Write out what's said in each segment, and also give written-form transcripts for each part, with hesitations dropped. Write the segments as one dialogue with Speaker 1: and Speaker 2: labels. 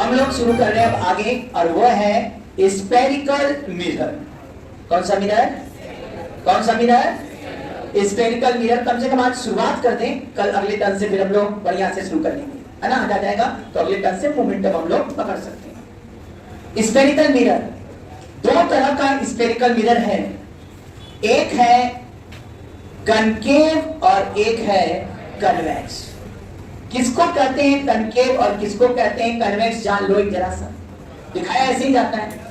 Speaker 1: हम लोग शुरू कर रहे हैं अब आगे, और वो है स्फेरिकल मिरर। कौन सा मिरर? कौन सा मिरर? Spherical mirror. कम से कम आज शुरुआत कर दें, कल अगले टर्न से फिर हम लोग बढ़िया से शुरू कर लेंगे, है ना? हटा जाएगा तो अगले टर्न से मोमेंटम हम लोग पकड़ सकते हैं। स्फेरिकल मिरर, दो तरह का स्फेरिकल मिरर है, एक है कनकेव और एक है कन्वेक्स। किसको कहते हैं कनकेव और किसको कहते हैं कन्वेक्स, जान लो एक जरा सा। दिखाया ऐसे ही जाता है,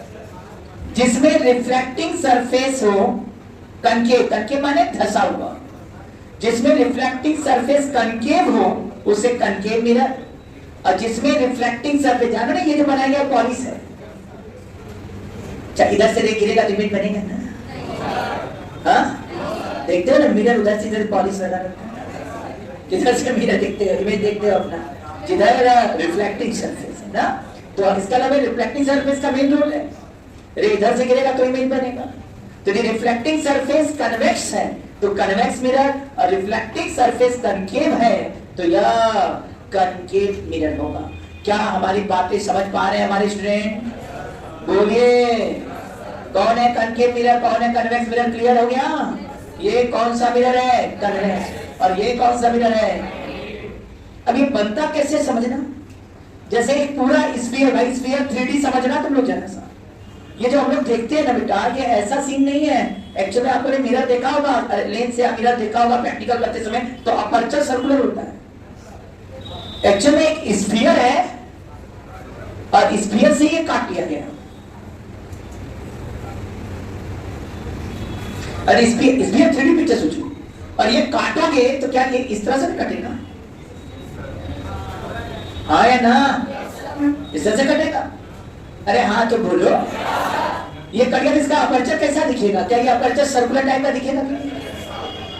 Speaker 1: जिसमें रिफ्लेक्टिंग सरफेस हो, कनकेव, कनकेव माने धंसा हुआ, जिसमें रिफ्लेक्टिंग सरफेस कनकेव हो उसे कनकेव मिरर, और जिसमें रिफ्लेक्टिंग सरफेस, जानो ना ये जो बनाया गया पॉलिश है, इधर से गिरेगा तो इमेज बनेगा ना? हाँ, देखते हो ना मिरर, उधर से इधर पॉलिश लगा रहता है, किधर से मिरर देखते हो, इमेज देखते हो अपना, जिधर रिफ्लेक्टिंग सरफेस है ना, तो इसका मतलब रिफ्लेक्टिंग सरफेस का मेन रोल है। अरे इधर से गिरेगा तो इमेज बनेगा, तो ये रिफ्लेक्टिंग सरफेस कन्वेक्स है तो कन्वेक्स मिरर, और रिफ्लेक्टिंग सरफेस कनकेव है तो यह कनकेव मिरर होगा। क्या हमारी बातें समझ पा रहे हैं हमारे स्टूडेंट? बोलिए, कौन है कनकेव मिरर, कौन है कन्वेक्स मिरर? क्लियर हो गया? ये कौन सा मिरर है? कन्वेक्स। और ये कौन सा मिरर है? अब ये बनता कैसे समझना, जैसे एक पूरा स्फीयर, भाई स्फीयर 3D समझना तुम लोग जरा सा। ये जो हम लोग देखते हैं ना बेटा, ये ऐसा सीन नहीं है। एक्चुअली आपने मिरर देखा होगा, लेंस से मिरर देखा होगा प्रैक्टिकल करते समय, तो अपर्चर सर्कुलर होता है। एक्चुअली में एक स्फीयर है और स्फीयर से ये काट लिया गया, और स्फीयर 3D पिक्चर सोचो, और ये काटोगे तो क्या ये इस तरह से कटेगा? हाँ या ना? इस तरह से कटेगा? अरे हाँ तो बोलो, ये कटिंग, इसका अपर्चर कैसा दिखेगा? क्या ये अपर्चर सर्कुलर टाइप का दिखेगा?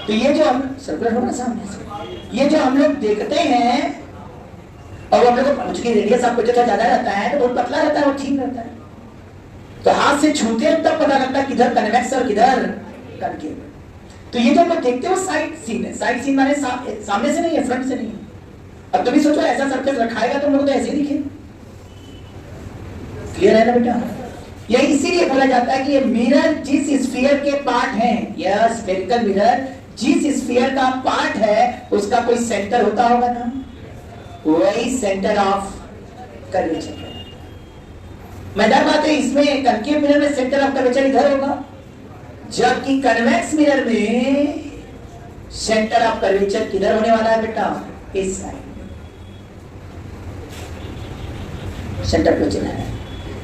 Speaker 1: तो ये जो हम सर्कुलर होगा सामने से, ये जो हम लोग देखते हैं, और हम लोग को उसकी रेडियस आपको जो ज्यादा रहता है तो बहुत पतला रहता है, वो ठीक रहता है, तो हाथ से छूते हैं तब पता लगता है किधर कन्वेक्स और किधर कनकेव। तो ये जो हम लोग देखते हैं वो साइड सीन है। साइड सीन माने सामने से नहीं है, फ्रंट से नहीं है। अब तुम भी सोचो ऐसा सरफेस रखाएगा तो हम लोग तो ऐसे ही दिखे। क्लियर है ना बेटा? यही इसीलिए बोला जाता है कि ये मिरर जिस स्फीयर के पार्ट है, यह स्फेरिकल मिरर जिस स्फीयर का पार्ट है उसका कोई सेंटर होता होगा ना, वही सेंटर ऑफ कर्वेचर है। मजेदार बात है, इसमें कनकेव मिरर में सेंटर ऑफ कर्वेचर इधर होगा, जबकि कन्वेक्स मिरर में सेंटर ऑफ कर्वेचर किधर होने वाला है बेटा? इस साइड सेंटर कर्वेचर है।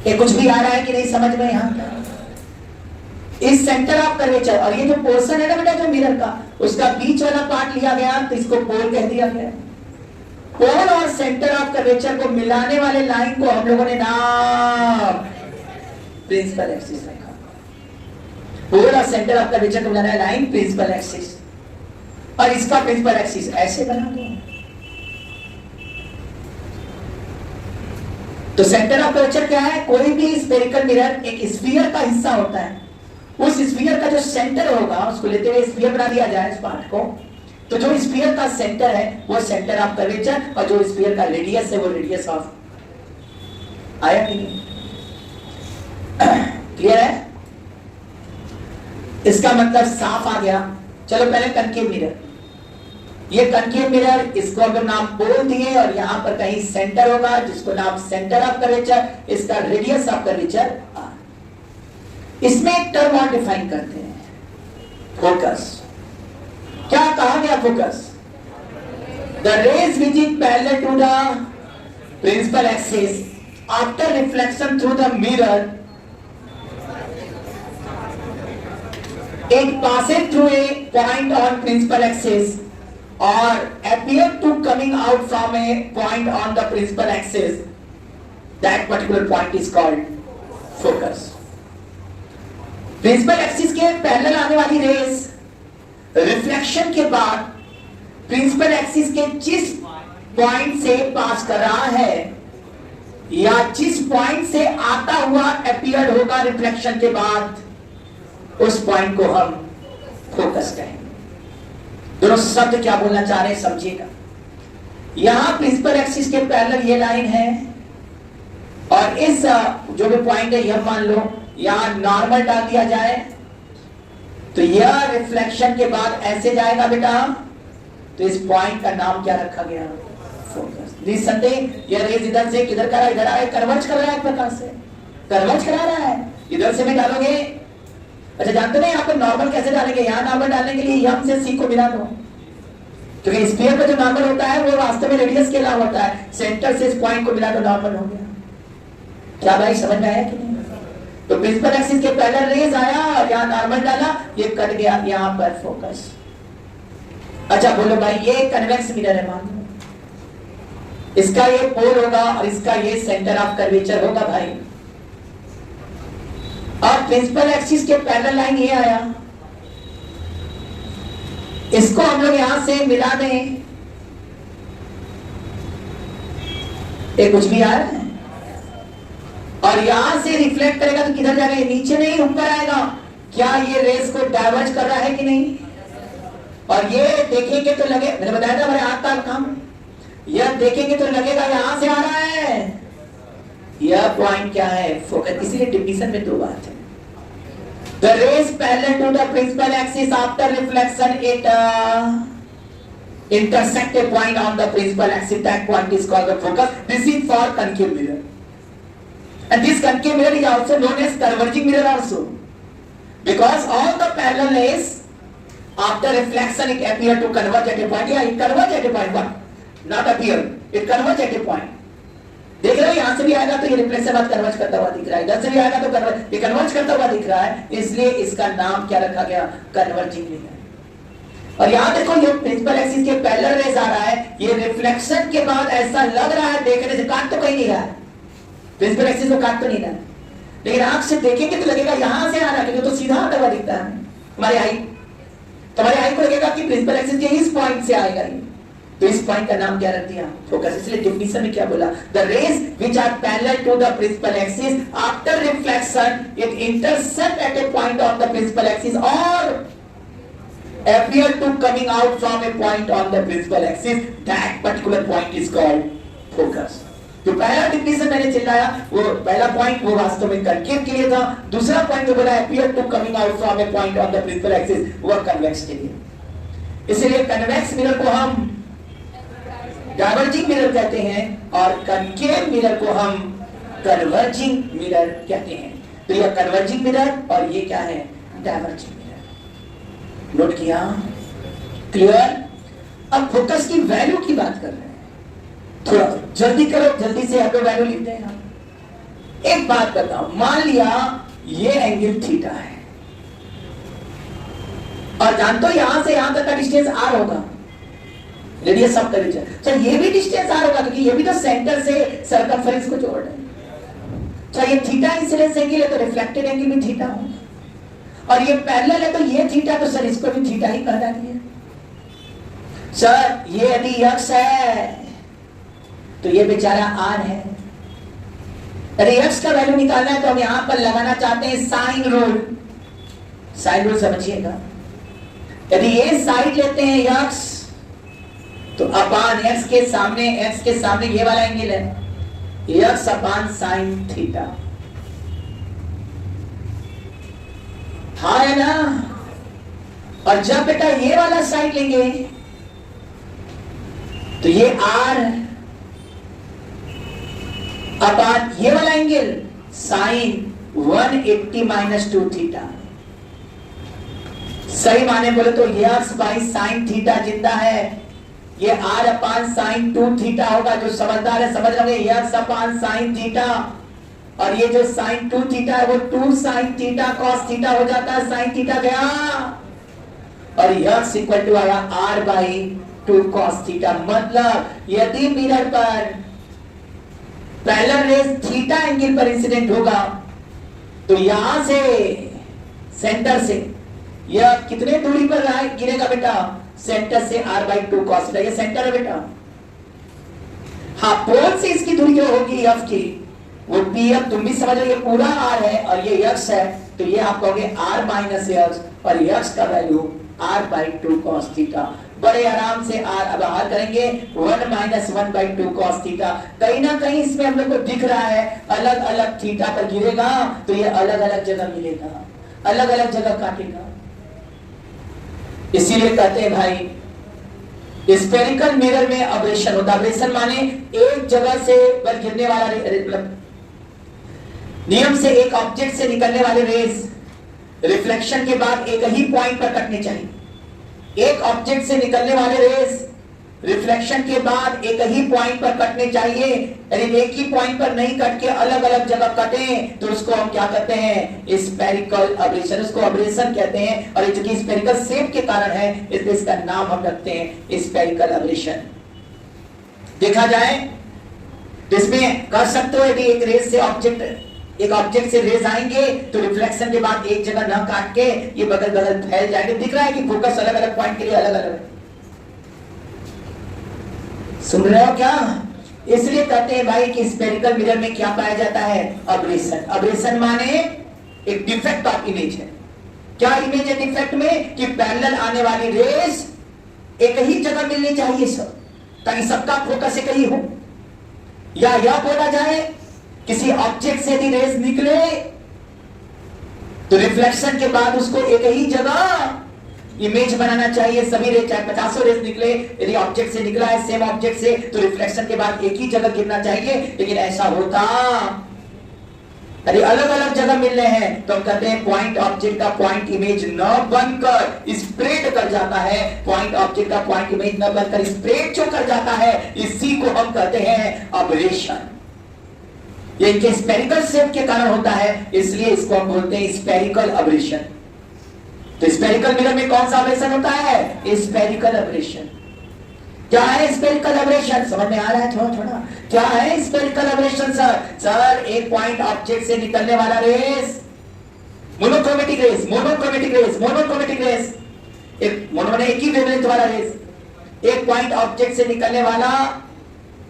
Speaker 1: ये कुछ भी आ रहा है कि नहीं समझ में यहाँ? इस सेंटर ऑफ कर्वेचर, और ये जो पोर्शन है ना बेटा जो मिरर का, उसका बीच वाला पार्ट लिया गया तो इसको पोल कह दिया गया। पोल और सेंटर ऑफ कर्वेचर को मिलाने वाले लाइन को हम लोगों ने नाम प्रिंसिपल एक्सिस रखा। पोल और सेंटर ऑफ कर्वेचर को मिलाने वाला लाइन प्रिंसिपल एक्सिस, और इसका प्रिंसिपल एक्सिस ऐसे बना दो। तो सेंटर ऑफ कर्वेचर क्या है? कोई भी स्फेरिकल मिरर एक स्फीयर का हिस्सा होता है, उस स्फीयर का जो सेंटर होगा उसको लेते हुए स्फीयर बना दिया जाए इस पार्ट को, तो जो स्फीयर का सेंटर है वो सेंटर ऑफ कर्वेचर, और जो स्फीयर का रेडियस है वो रेडियस ऑफ। आया कि नहीं? क्लियर है? इसका मतलब साफ आ गया। चलो पहले कनकेव मिरर, ये कनकेव मिरर, इसको अगर नाम बोल दिए, और यहां पर कहीं सेंटर होगा जिसको नाम सेंटर ऑफ कर्वेचर, इसका रेडियस ऑफ कर्वेचर आर। इसमें एक टर्म और डिफाइन करते हैं, फोकस। क्या कहा गया focus? The rays which is parallel to the principal axis after reflection through the mirror, it passes through a point on principal axis or appear to coming out from a point on the principal axis, that particular point is called focus. Principal axis के parallel आने वाली race reflection के बाद principal axis के जिस point से पास कर रहा है, या जिस पॉइंट से आता हुआ अपीयर होगा रिफ्लेक्शन के बाद, उस पॉइंट को हम फोकस कहेंगे। दोनों शब्द क्या बोलना चाह रहे हैं समझिएगा। यहां प्रिंसिपल एक्सिस के पैरेलल ये लाइन है, और इस जो भी पॉइंट है यह मान लो यहां नॉर्मल डाल दिया जाए तो यह रिफ्लेक्शन के बाद ऐसे जाएगा बेटा, तो इस पॉइंट का नाम क्या रखा गया? फोकस। निसंदेह यह रेज इधर से किधर कर रहा है? इधर आए, कन्वर्ज कर रहा है, एक प्रकार से कन्वर्ज करा रहा है। इधर से भी डालोगे, अच्छा जानते नहीं आपको नॉर्मल कैसे डालेंगे? यहां नॉर्मल डालने के लिए यम से सी को मिला दो, क्योंकि स्फीयर पर जो नॉर्मल होता है वो वास्तव में रेडियस के अलावा होता है। सेंटर से इस पॉइंट को मिला तो नॉर्मल हो गया। क्या भाई समझ में आया कि नहीं? तो प्रिंसिपल एक्सिस के पैरेलल रेज आया और यहां नॉर्मल डाला, ये कट गया यहां पर फोकस। अच्छा बोलो भाई ये कन्वेक्स मिरर है, मान लो इसका ये पोल होगा और इसका ये सेंटर ऑफ कर्वेचर होगा भाई। और प्रिंसिपल एक्सिस के पैरेलल लाइन ये आया, इसको हम लोग यहां से मिला दें, ये कुछ भी आ रहा है और यहां से रिफ्लेक्ट करेगा तो किधर जाएगा? ये नीचे नहीं ऊपर आएगा। क्या ये रेस को डाइवर्ज कर रहा है कि नहीं? और ये देखेंगे तो लगे, मैंने बताया था हमारे हाथ का काम, यह देखेंगे तो लगेगा यहां से आ रहा है। यह पॉइंट क्या है? फोकस। इसीलिए डिफिनेशन में दो बात है। The rays parallel to the principal axis after reflection it intersect a point on the principal axis. That point is called the focus. This is for concave mirror, and this concave mirror is also known as converging mirror also, because all the parallel rays after reflection it appear to converge at a point. Yeah, it converge at a point, but not appear. It converge at a point. देख रहे हो यहां से भी आएगा तो ये reflex के बाद कन्वर्ज करता हुआ दिख रहा है, इधर से भी आएगा तो कन्वर्ज, ये कन्वर्ज करता हुआ दिख रहा है, इसलिए इसका नाम क्या रखा गया? Converging mirror. और यहां देखो ये प्रिंसिपल एक्सिस के पैरेलल रेज आ रहा है, ये रिफ्लेक्शन के बाद ऐसा लग रहा है, देखने से काट तो कहीं नहीं रहा है, प्रिंसिपल एक्सिस को काट तो नहीं रहा है, लेकिन आंख से देखेंगे तो लगेगा यहां से आ रहा है, क्योंकि तो सीधा आता हुआ दिखता है। तुम्हारी आई को लगेगा कि प्रिंसिपल एक्सिस के इस पॉइंट से आएगा ये, तो इस पॉइंट का नाम क्या रख दिया? फोकस। इसलिए डेफिनेशन में क्या बोला? The rays which are parallel to the principal axis after reflection it intersect at a point on the principal axis और appear to coming out from a point on the principal axis. That particular point is called focus. तो पहला definition मैंने चिल्लाया, वो पहला point वो वास्तव में कनकेव के लिए था, दूसरा पॉइंट जो बोला appear to coming out from a point on the principal axis वो कन्वेक्स के लिए। इसलिए कन्वेक्स मिरर को हम डाइवर्जिंग मिरर कहते हैं और कनकेव मिरर को हम कन्वर्जिंग मिरर कहते हैं। तो यह कन्वर्जिंग मिरर और ये क्या है? Diverging mirror. नोट किया? क्लियर? अब फोकस की वैल्यू की बात कर रहे हैं, थोड़ा जल्दी करो, जल्दी से यहाँ पे वैल्यू लिखते हैं हम। एक बात बताओ, मान लिया ये एंगल थीटा है और जानते हो यहां से यहां तक का डिस्टेंस आर होगा, रेडियस ऑफ कर्वेचर। अच्छा ये भी डिस्टेंस आर होगा क्योंकि ये भी तो सेंटर से सर्कमफरेंस को जोड़ रहा है। अच्छा ये थीटा इंसिडेंस एंगल है तो रिफ्लेक्टेड एंगल भी थीटा होगा, और ये पैरेलल है तो ये थीटा, तो सर इसको भी थीटा ही कहा जाती है। सर ये यदि x है तो ये बेचारा r है। अरे x का वैल्यू निकालना है तो हम यहां पर लगाना चाहते हैं साइन रूल। साइन रूल समझिएगा, यदि ये साइड लेते हैं x तो अपान x के सामने ये वाला एंगल है x अपान साइन थीटा, हाँ है ना। और जब बेटा ये वाला साइड लेंगे तो ये r अपान ये वाला एंगल साइन 180 माइनस 2 थीटा। सही माने बोले तो ये x बाई साइन थीटा जिंदा है, ये r अपान साइन 2 थीटा होगा। जो समझदार है समझ रहे ये x अपान साइन थीटा, और ये जो साइन 2 थीटा है वो 2 साइन थीटा कॉस थीटा हो जाता है, साइन थीटा गया और x इक्वल टू आया r बाई 2 कॉस थीटा। मतलब यदि मिरर पर पैरेलल रेज थीटा एंगल पर इंसिडेंट होगा तो यहां से सेंटर से यह कितने दूरी पर गिरेगा बेटा? सेंटर से r बाई 2 कॉस थीटा, ये सेंटर है बेटा। हाँ पोल से इसकी दूरी जो होगी f की वो pf, तुम भी समझ रहे, ये पूरा r है और ये x है, तो ये आप कहोगे r माइनस x और x का value r by 2 cos theta. बड़े आराम से बाहर करेंगे 1 - 1/2 cos थीटा। कहीं ना कहीं इसमें हम लोग को दिख रहा है अलग अलग थीटा पर गिरेगा तो ये अलग अलग जगह मिलेगा, अलग अलग जगह काटेगा। इसीलिए कहते हैं भाई स्फेरिकल मिरर में अब्रेशन होता है। अब्रेशन माने एक जगह से पर गिरने वाला मतलब नियम से एक ऑब्जेक्ट से निकलने वाले रेज रिफ्लेक्शन के बाद एक ही पॉइंट पर कटने चाहिए। एक ऑब्जेक्ट से निकलने वाले रेज रिफ्लेक्शन के बाद एक ही पॉइंट पर कटने चाहिए। यदि एक ही पॉइंट पर नहीं कट के अलग अलग जगह कटे तो उसको हम क्या कहते हैं? Spherical abrasion. उसको अब्रेशन कहते हैं और ये जो कि स्फेरिकल शेप के कारण है इसलिए इसका नाम हम रखते हैं स्फेरिकल अब्रेशन। देखा जाए तो इसमें कर सकते हो यदि एक ऑब्जेक्ट से रेज आएंगे तो रिफ्लेक्शन के बाद एक जगह न काट के ये बगल बगल फैल जाएंगे। दिख रहा है कि फोकस अलग अलग पॉइंट के लिए अलग अलग। सुन रहे हो क्या? इसलिए कहते हैं भाई कि स्फेरिकल मिरर में क्या पाया जाता है? अब्रेशन। अब्रेशन माने एक डिफेक्ट ऑफ इमेज है। क्या इमेज है डिफेक्ट में? कि पैरेलल आने वाली रेज एक ही जगह मिलनी चाहिए सब, ताकि सबका फोकस एक ही हो। या यह बोला जाए किसी ऑब्जेक्ट से यदि रेज निकले तो रिफ्लेक्शन के बाद उसको एक ही जगह इमेज बनाना चाहिए। सभी रेज चाहे 50 रेज निकले, यदि ऑब्जेक्ट से निकला है सेम ऑब्जेक्ट से तो रिफ्लेक्शन के बाद एक ही जगह गिरना चाहिए। लेकिन ऐसा होता यदि अलग अलग जगह मिल रहे हैं तो हम कहते हैं पॉइंट ऑब्जेक्ट का पॉइंट इमेज न बनकर स्प्रेड कर जाता है। पॉइंट ऑब्जेक्ट का पॉइंट इमेज न बनकर स्प्रेड जो कर जाता है इसी को हम कहते हैं अब्रेशन। ये इनके स्फेरिकल शेप के कारण होता है इसलिए इसको हम बोलते हैं स्फेरिकल अब्रेशन। तो स्फेरिकल मिरर में कौन सा अब्रेशन होता है? Spherical abrasion. क्या है स्फेरिकल अब्रेशन? समझ में आ रहा है थोड़ा थोड़ा? क्या है स्फेरिकल अब्रेशन सर? सर एक पॉइंट ऑब्जेक्ट से निकलने वाला rays monochromatic rays, monochromatic rays, monochromatic rays, एक मोनो एक ही वेवलेंथ वाला रेस, एक पॉइंट ऑब्जेक्ट से निकलने वाला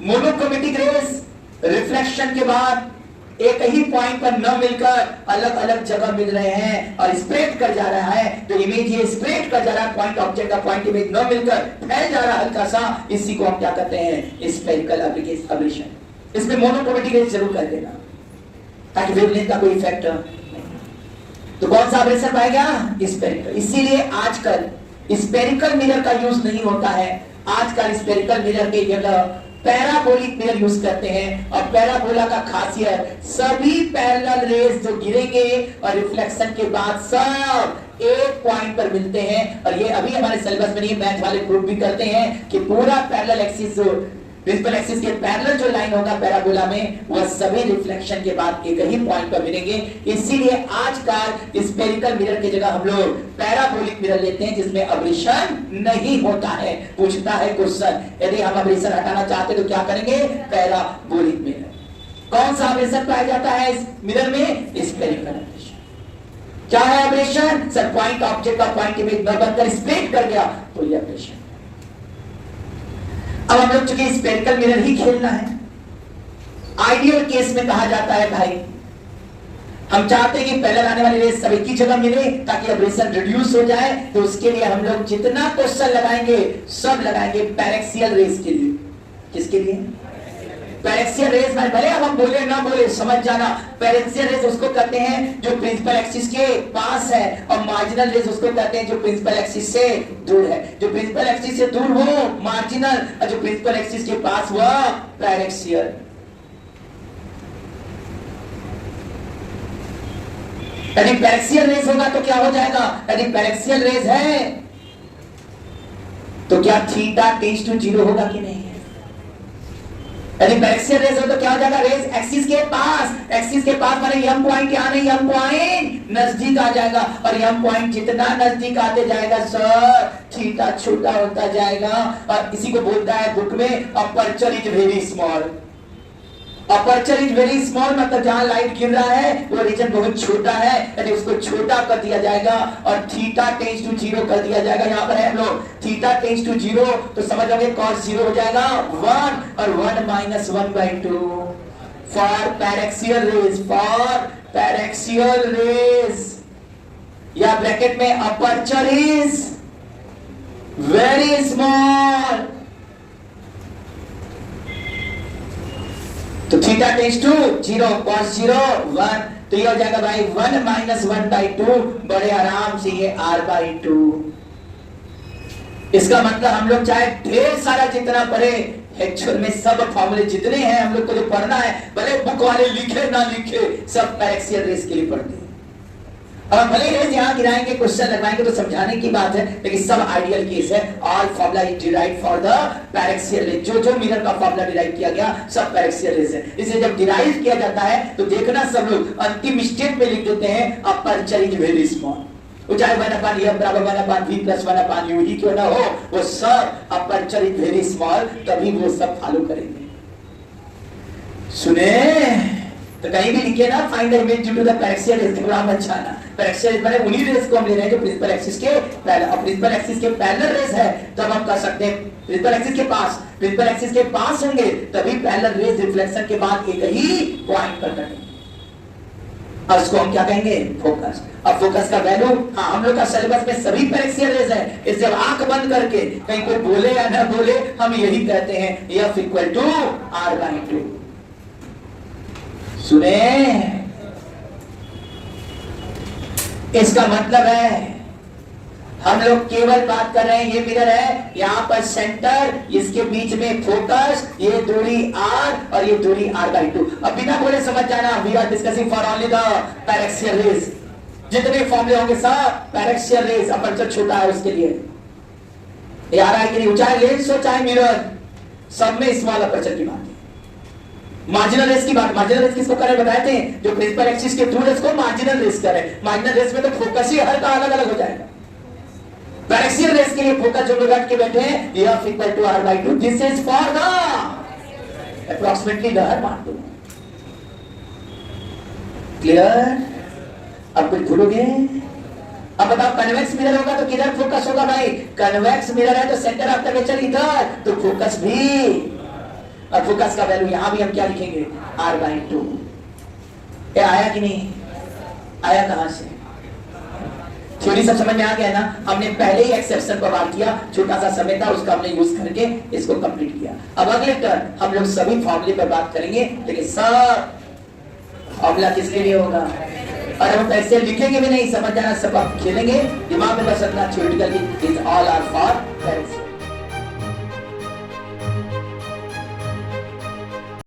Speaker 1: मोनोक्रोमेटिक रेस रिफ्लेक्शन के बाद एक ही पॉइंट पर न मिलकर अलग अलग जगह मिल रहे हैं और स्प्रेड कर जा रहा है। तो इमेज ये स्प्रेड कर जा रहा है, पॉइंट ऑब्जेक्ट का पॉइंट इमेज न मिलकर फैल जा रहा है हल्का सा, इसी को हम क्या कहते हैं? Spherical abrasion. इसमें मोनोक्रोमेटिक रेज जरूर कर देना ताकि वेवलेंथ का कोई इफेक्ट नहीं। तो कौन सा अब्रेशन पाएगा? स्फेरिकल। इसीलिए आजकल स्फेरिकल मिरर का यूज नहीं होता है। आजकल स्फेरिकल मिरर के जगह पैराबोलिक मिरर यूज करते हैं। और पैराबोला का खासियत सभी पैरेलल रेज जो गिरेंगे और रिफ्लेक्शन के बाद सब एक पॉइंट पर मिलते हैं। और ये अभी हमारे सिलेबस में नहीं, मैथ वाले प्रूव भी करते हैं कि पूरा पैरेलल एक्सिस जो प्रिंसिपल एक्सिस के पैरेलल जो लाइन होगा पैराबोला में वह सभी रिफ्लेक्शन के बाद एक ही पॉइंट पर मिलेंगे। इसीलिए आजकल स्फेरिकल मिरर की जगह हम लोग पैराबोलिक मिरर लेते हैं जिसमें अब्रेशन नहीं होता है। पूछता है क्वेश्चन, यदि हम अब्रेशन हटाना चाहते तो क्या करेंगे? Parabolic mirror. कौन सा अब्रेशन पाया जाता है इस मिरर में? Spherical abrasion. क्या है अब्रेशन? सर पॉइंट ऑब्जेक्ट का पॉइंट इमेज न बनकर स्प्रेड कर गया तो ये अब्रेशन। अब हम लोग चूंकि स्फेरिकल मिरर ही खेलना है, आइडियल केस में कहा जाता है भाई हम चाहते हैं कि पैरेलल आने वाली रेस सब एक ही जगह मिले ताकि अब्रेशन रिड्यूस हो जाए। तो उसके लिए हम लोग जितना क्वेश्चन लगाएंगे सब लगाएंगे पैरेक्सियल रेस के लिए। किसके लिए? Paraxial rays. भले अब हम बोले ना बोले समझ जाना, पैरेक्सियल रेस उसको कहते हैं जो प्रिंसिपल एक्सिस के पास है और मार्जिनल रेस उसको कहते हैं जो प्रिंसिपल एक्सिस से दूर है। जो प्रिंसिपल एक्सिस से दूर हो मार्जिनल और जो प्रिंसिपल एक्सिस के पास वह पैरेक्सियल। यदि पैरेक्सियल रेस होगा तो क्या हो जाएगा? यदि पैरेक्सियल रेस है तो क्या थीटा टेंड्स टू 0 होगा कि नहीं? यदि पैरेक्सियल रेस हो तो क्या हो जाएगा? रेस एक्सिस के पास माने यम पॉइंट यहाँ नहीं, यम पॉइंट नजदीक आ जाएगा और यम पॉइंट जितना नजदीक आते जाएगा सर थीटा छोटा होता जाएगा। और इसी को बोलता है बुक में aperture is very small. Aperture is very small मतलब जहां लाइट गिर रहा है वो रीजन बहुत छोटा है, यदि उसको छोटा कर दिया जाएगा और थीटा टेंड्स टू 0 कर दिया जाएगा। यहाँ पर है हम लोग थीटा टेंड्स टू 0 तो समझ लोगे cos 0 हो जाएगा 1 और 1 - 1/2 for paraxial rays. For paraxial rays या ब्रैकेट में अपर्चर इज वेरी स्मॉल। तो थीटा टेंड्स टू 0, cos 0 1, तो ये हो जाएगा भाई 1 माइनस 1/2, बड़े आराम से ये r/2। इसका मतलब हम लोग चाहे ढेर सारा जितना पढ़े, एक्चुअल में सब फॉर्मूले जितने हैं हम लोग को जो पढ़ना है, भले बुक वाले लिखे ना लिखे, सब पैरेक्सियल रेस के लिए पढ़ते हैं। अब भले रेस यहाँ गिराएंगे, क्वेश्चन लगवाएंगे तो समझाने की बात है, लेकिन सब आइडियल केस है। All formula is derived for the paraxial rays. जो जो मिरर का फॉर्मूला डिराइव किया गया सब पैरेक्सियल रेस है। इसलिए जब डिराइव किया जाता है तो देखना सब लोग अंतिम स्टेप में लिख देते हैं अपर्चर इज वेरी स्मॉल। चाहे 1/m बराबर 1/v प्लस 1/u ही क्यों ना हो, वो सब अपर्चर इज वेरी स्मॉल, तभी वो सब फॉलो करेंगे। सुने तो कहीं भी लिखे ना find the image due to the paraxial rays, थोड़ा मत जाना। पैरेक्सियल रेस माने उन्हीं रेस को हम ले रहे हैं जो प्रिंसिपल एक्सिस के पैरेलल, और प्रिंसिपल एक्सिस के पैरेलल रेस है तब हम कर सकते हैं प्रिंसिपल एक्सिस के पास होंगे तभी पैरेलल रेस रिफ्लेक्शन के बाद एक ही पॉइंट पर कटेंगे। अब इसको हम क्या कहेंगे? फोकस। अब फोकस का वैल्यू, हाँ हम लोग का सिलेबस में सभी पैरेक्सियल रेस है, इससे आंख बंद करके कहीं कोई बोले या ना बोले हम यही कहते हैं F इक्वल टू r/2। सुने, इसका मतलब है हम लोग केवल बात कर रहे हैं, ये मिरर है, यहाँ पर सेंटर, इसके बीच में फोकस, ये दूरी r और ये दूरी r/2। अब बिना बोले समझ जाना, we are discussing for only the paraxial rays. जितने फॉर्मूले होंगे सब पैरेक्सियल रेस, अपर्चर छोटा है उसके लिए। ये आ रहा है कि नहीं? चाहे लेंस हो चाहे मिरर, सब में स्मॉल अपर्चर की बात है। मार्जिनल रेस की बात, मार्जिनल रेस किसको करे बताए थे? जो प्रिंसिपल एक्सिस के थ्रू रेस को मार्जिनल रेस करे। मार्जिनल रेस में तो फोकस ही हर का अलग अलग हो जाएगा। पैरेक्सियल रेस के लिए फोकस जो लोग रट के बैठे हैं, F equal to r/2, this is for the approximately लहर मान दो। क्लियर? अब कुछ भूलोगे? अब बताओ, कन्वेक्स मिरर होगा तो किधर फोकस होगा भाई? कन्वेक्स मिरर है तो सेंटर ऑफ कर्वेचर इधर, तो फोकस भी, और फोकस का वैल्यू यहां भी हम क्या लिखेंगे? r/2। ये आया कि नहीं आया? कहां से? थ्योरी सब समझ में आ गया ना? हमने पहले ही एक्सेप्शन पर बात किया, छोटा सा समय था उसका हमने यूज करके इसको कंप्लीट किया। अब अगले टर्न हम लोग सभी फॉर्मूले पर बात करेंगे, लेकिन सब फॉर्मूला किसके लिए होगा? और हम पैसे लिखेंगे भी नहीं, समझ जाना, सब आप खेलेंगे, दिमाग में बस रखना, theoretically is all are for